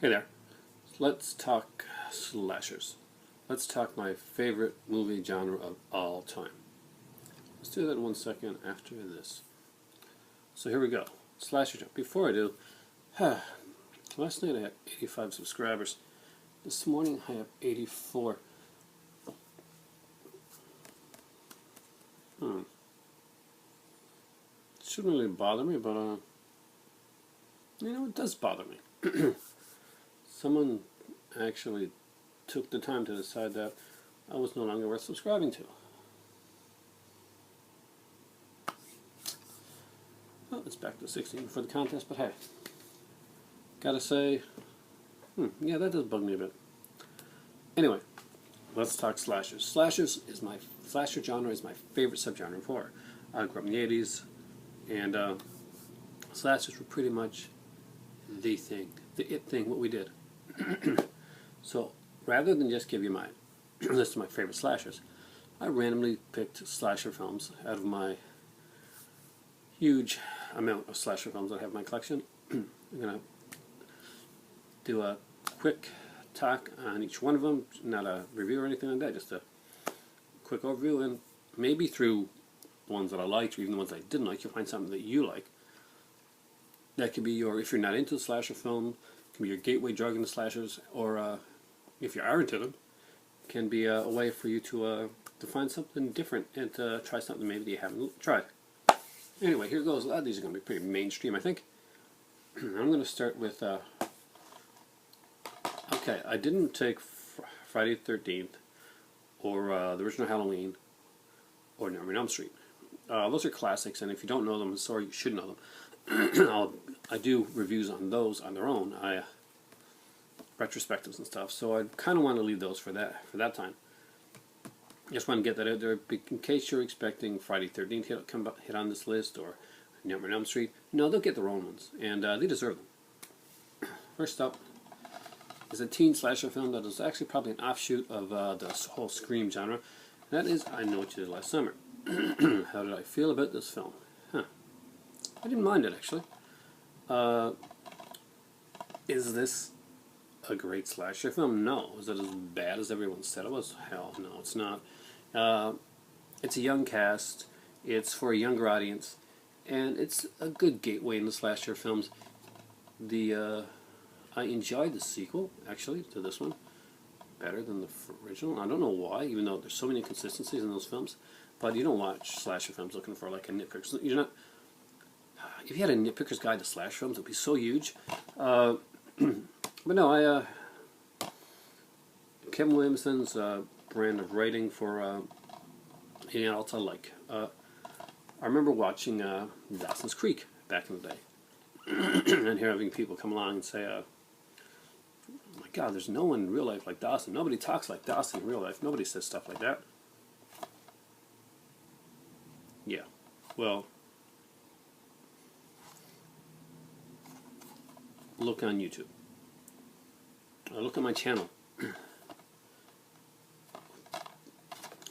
Hey there. Let's talk slashers. Let's talk my favorite movie genre of all time. Let's do that in 1 second after this. So here we go. Slasher genre. Before I do, last night I had 85 subscribers. This morning I have 84. It shouldn't really bother me, but it does bother me. Someone actually took the time to decide that I was no longer worth subscribing to. Well, it's back to 16 for the contest, but hey, gotta say, yeah, that does bug me a bit. Anyway, let's talk slashers. Slasher genre is my favorite subgenre of horror. I grew up in the 80s, and slashers were pretty much the it thing, what we did. So, rather than just give you my list of my favorite slashers, I randomly picked slasher films out of my huge amount of slasher films that I have in my collection. I'm going to do a quick talk on each one of them, not a review or anything like that, just a quick overview, and maybe through the ones that I liked, or even the ones I didn't like, you'll find something that you like. That could be your, if you're not into slasher film, can be your gateway drug into slashers, or if you are into them, can be a way for you to find something different and to try something maybe that you haven't tried. Anyway, here goes. A lot of these are going to be pretty mainstream, I think. I'm going to start with, okay, I didn't take Friday the 13th, or the original Halloween, or Nightmare on Elm Street. Those are classics, and if you don't know them, sorry, you should know them. I do reviews on those on their own, retrospectives and stuff. So I kind of want to leave those for that time. Just want to get that out there in case you're expecting Friday 13th hit on this list, or Nightmare on Elm Street. No, they'll get their own ones, and they deserve them. First up is a teen slasher film that is actually probably an offshoot of the whole Scream genre. And that is I Know What You Did Last Summer. How did I feel about this film? I didn't mind it, actually. Is this a great slasher film? No. Is it as bad as everyone said it was? Hell no, it's not. It's a young cast, it's for a younger audience, and it's a good gateway into slasher films. I enjoyed the sequel, actually, to this one, better than the original. I don't know why, even though there's so many inconsistencies in those films, but you don't watch slasher films looking for like a nitpick. You're not. If you had a nitpicker's guide to slash films, it would be so huge. But no, Kevin Williamson's brand of writing for anything else I like. I remember watching Dawson's Creek back in the day, and having people come along and say, "Oh my God, there's no one in real life like Dawson. Nobody talks like Dawson in real life. Nobody says stuff like that." Yeah, well. Look on YouTube. Look at my channel.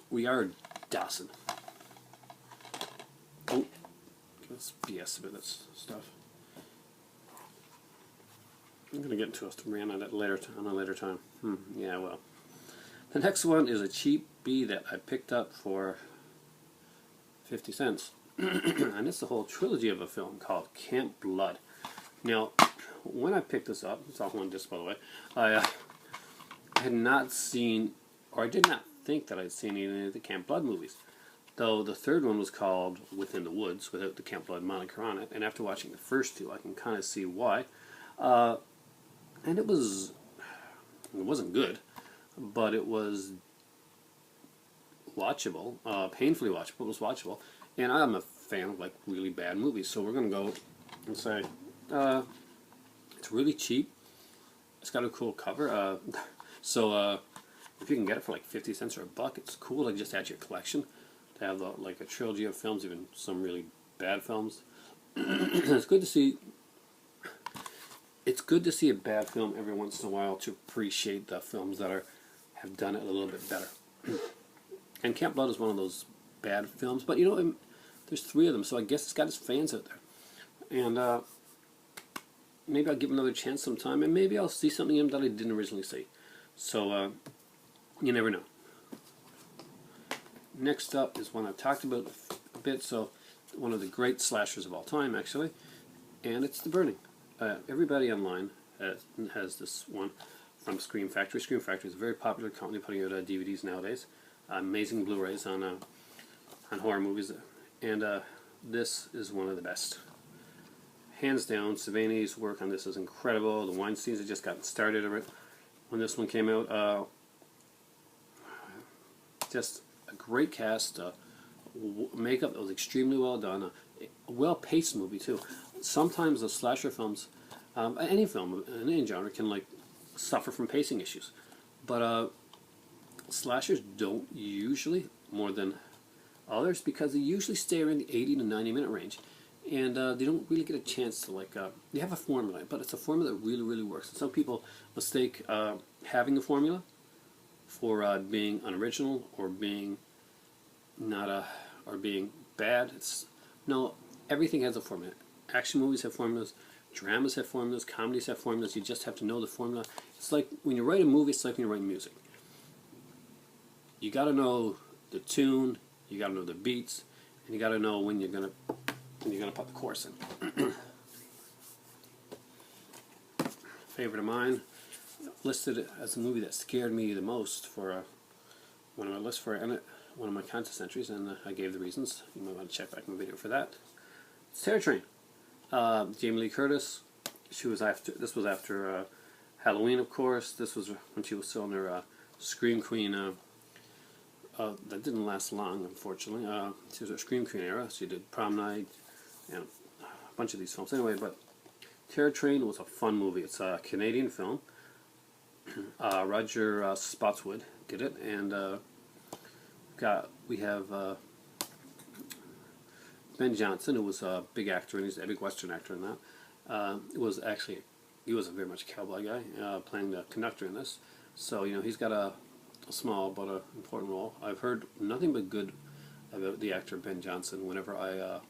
We are Dawson. Oh, let's BS about this stuff. I'm gonna get into a rant on it later on a later time. Yeah, well. The next one is a cheap B that I picked up for 50 cents, and it's the whole trilogy of a film called Cant Blood. Now, when I picked this up, it's off one disc, by the way, I had not seen, or I did not think that I'd seen any of the Cant Blood movies. Though the third one was called Within the Woods, without the Cant Blood moniker on it, and after watching the first two, I can kind of see why. And it wasn't good, but it was watchable, painfully watchable, it was watchable, and I'm a fan of like really bad movies, so we're going to go and say, it's really cheap. It's got a cool cover. So if you can get it for like 50 cents or $1, it's cool to just add to your collection. To have like a trilogy of films, even some really bad films. It's good to see. It's good to see a bad film every once in a while to appreciate the films that have done it a little bit better. And Cant Blood is one of those bad films, but you know, there's 3 of them, so I guess it's got its fans out there. And maybe I'll give him another chance sometime, and maybe I'll see something in him that I didn't originally see. So you never know. Next up is one I've talked about a bit, so one of the great slashers of all time, actually, and it's The Burning. Everybody online has this one from Scream Factory. Scream Factory is a very popular company putting out DVDs nowadays. Amazing Blu-rays on horror movies, and this is one of the best. Hands down, Savini's work on this is incredible. The Weinsteins had just gotten started when this one came out. Just a great cast, makeup that was extremely well done, a well-paced movie too. Sometimes the slasher films, any film in any genre, can like suffer from pacing issues, but slashers don't usually, more than others, because they usually stay around the 80 to 90 minute range, and they don't really get a chance to they have a formula, but it's a formula that really works. And some people mistake having a formula for being unoriginal or being or being bad. No, everything has a formula. Action movies have formulas, dramas have formulas, comedies have formulas. You just have to know the formula. It's like when you write a movie, it's like when you write music. You got to know the tune, you got to know the beats, and you got to know when you're gonna put the chorus in. Favorite of mine, listed as the movie that scared me the most for one of my lists for one of my contest entries, and I gave the reasons. You might want to check back my video for that. It's Terror Train. Jamie Lee Curtis. This was after Halloween, of course. This was when she was still in her Scream Queen. That didn't last long, unfortunately. She was her Scream Queen era. She did Prom Night and a bunch of these films. Anyway, but Terror Train was a fun movie. It's a Canadian film. Roger Spotswood did it, and we have Ben Johnson, who was a big actor, and he's a big Western actor in that. He was a very much cowboy guy, playing the conductor in this. So he's got a small but an important role. I've heard nothing but good about the actor Ben Johnson whenever I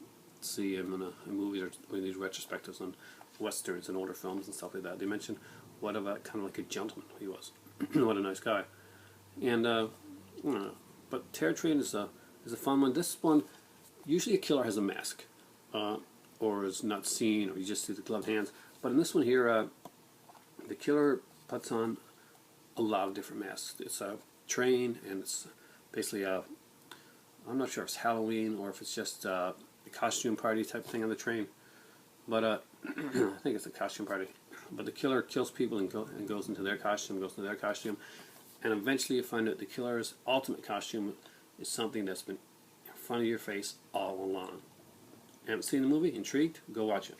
see him in movies or in these retrospectives on westerns and older films and stuff like that. They mention what kind of like a gentleman he was. What a nice guy. And but Terror Train is a fun one. This one, usually a killer has a mask, or is not seen, or you just see the gloved hands. But in this one here, the killer puts on a lot of different masks. It's a train, and it's basically I'm not sure if it's Halloween or if it's just a costume party type thing on the train. But I think it's a costume party. But the killer kills people and goes into their costume, and eventually you find out the killer's ultimate costume is something that's been in front of your face all along. Haven't seen the movie? Intrigued? Go watch it.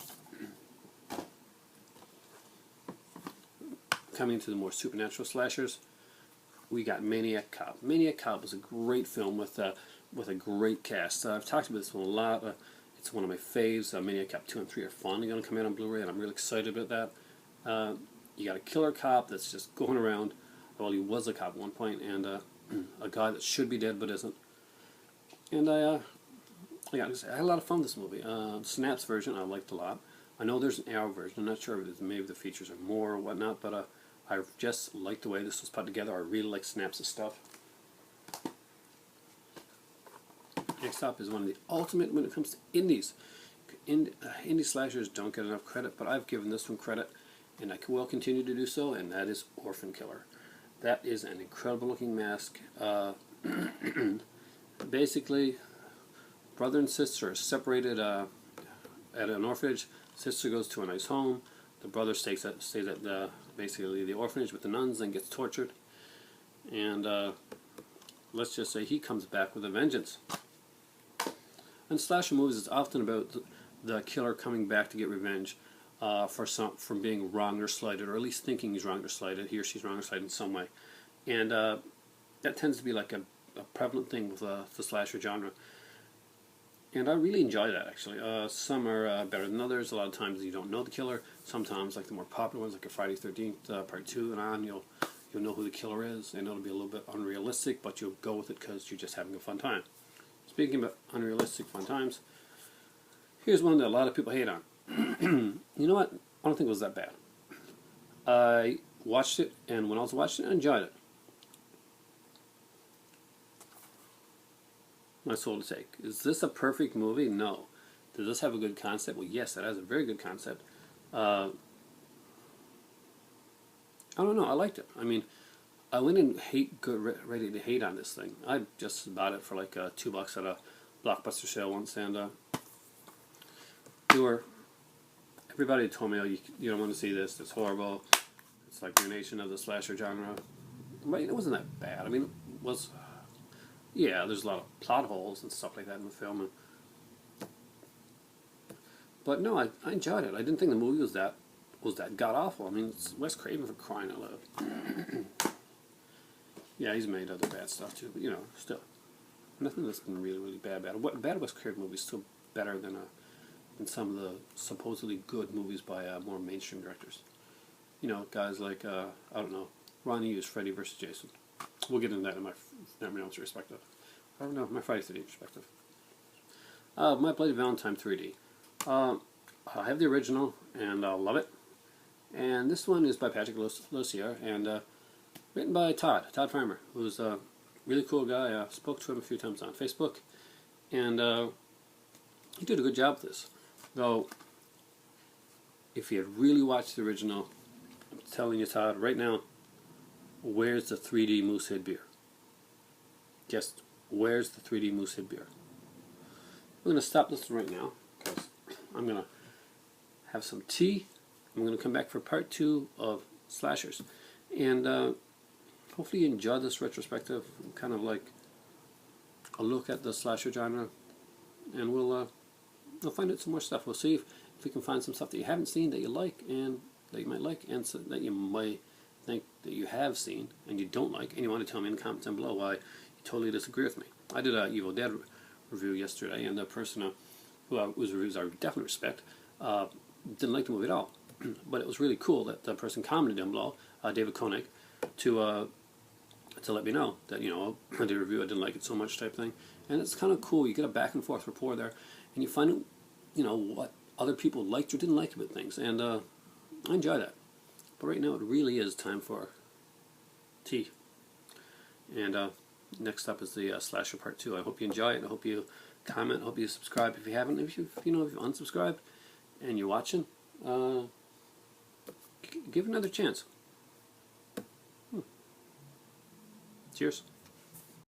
Coming to the more supernatural slashers, we got Maniac Cop. Maniac Cop was a great film with a great cast. I've talked about this one a lot. It's one of my faves. Maniac Cop 2 and 3 are finally going to come out on Blu-ray, and I'm really excited about that. You got a killer cop that's just going around. Well, he was a cop at one point, and a guy that should be dead but isn't. And I had a lot of fun with this movie. Snap's version I liked a lot. I know there's an Arrow version. I'm not sure if maybe the features are more or whatnot, but I just liked the way this was put together. I really like Snap's stuff. Next up is one of the ultimate when it comes to indies. Indie slashers don't get enough credit, but I've given this one credit, and I will continue to do so, and that is Orphan Killer. That is an incredible looking mask. Basically, brother and sister are separated at an orphanage. Sister goes to a nice home. The brother stays at basically the orphanage with the nuns and gets tortured. And let's just say he comes back with a vengeance. In slasher movies, it's often about the killer coming back to get revenge from being wronged or slighted, or at least thinking he's wronged or slighted. He or she's wronged or slighted in some way. And that tends to be like a prevalent thing with the slasher genre. And I really enjoy that, actually. Some are better than others. A lot of times you don't know the killer. Sometimes, like the more popular ones, like a Friday 13th, Part 2 and on, you'll know who the killer is, and it'll be a little bit unrealistic, but you'll go with it because you're just having a fun time. Speaking about unrealistic fun times, here's one that a lot of people hate on. You know what? I don't think it was that bad. I watched it, and when I was watching it, I enjoyed it. My soul to take. Is this a perfect movie? No. Does this have a good concept? Well, yes, it has a very good concept. I don't know. I liked it. I mean, I went in ready to hate on this thing. I just bought it for like $2 at a Blockbuster sale once, and everybody told me, "Oh, you don't want to see this. It's horrible. It's like your nation of the slasher genre." But it wasn't that bad. I mean, it was. Yeah, there's a lot of plot holes and stuff like that in the film. But no, I enjoyed it. I didn't think the movie was that god awful. I mean, it's Wes Craven, for crying out loud. Yeah, he's made other bad stuff too, but still, nothing that's been really bad. Bad Wes Craven movies still better than some of the supposedly good movies by more mainstream directors. Guys like I don't know, Ron Hughes, Freddy vs. Jason. We'll get into that in my retrospective. I don't know, my Friday 13th perspective. My Bloody Valentine 3D. I have the original, and I love it. And this one is by Patrick Lussier, and written by Todd Farmer, who's a really cool guy. I spoke to him a few times on Facebook, and he did a good job with this. Though, if you had really watched the original, I'm telling you, Todd, right now, where's the 3D Moosehead beer? Just where's the 3D Moosehead beer? We're going to stop this right now, because I'm going to have some tea. I'm going to come back for part 2 of slashers. And hopefully you enjoyed this retrospective, kind of like a look at the slasher genre. And we'll find out some more stuff. We'll see if we can find some stuff that you haven't seen that you like, and that you might like, and so that you might think that you have seen and you don't like, and you want to tell me in the comments down below why you totally disagree with me. I did a Evil Dead review yesterday, and the person whose reviews I definitely respect didn't like the movie at all. But it was really cool that the person commented down below, David Koenig, to let me know that I did a review, I didn't like it so much, type thing. And it's kind of cool. You get a back and forth rapport there, and you find out what other people liked or didn't like about things, and I enjoy that. But right now it really is time for tea. And next up is the slasher part 2. I hope you enjoy it. I hope you comment. I hope you subscribe if you haven't. If you've unsubscribed and you're watching, give it another chance. Cheers.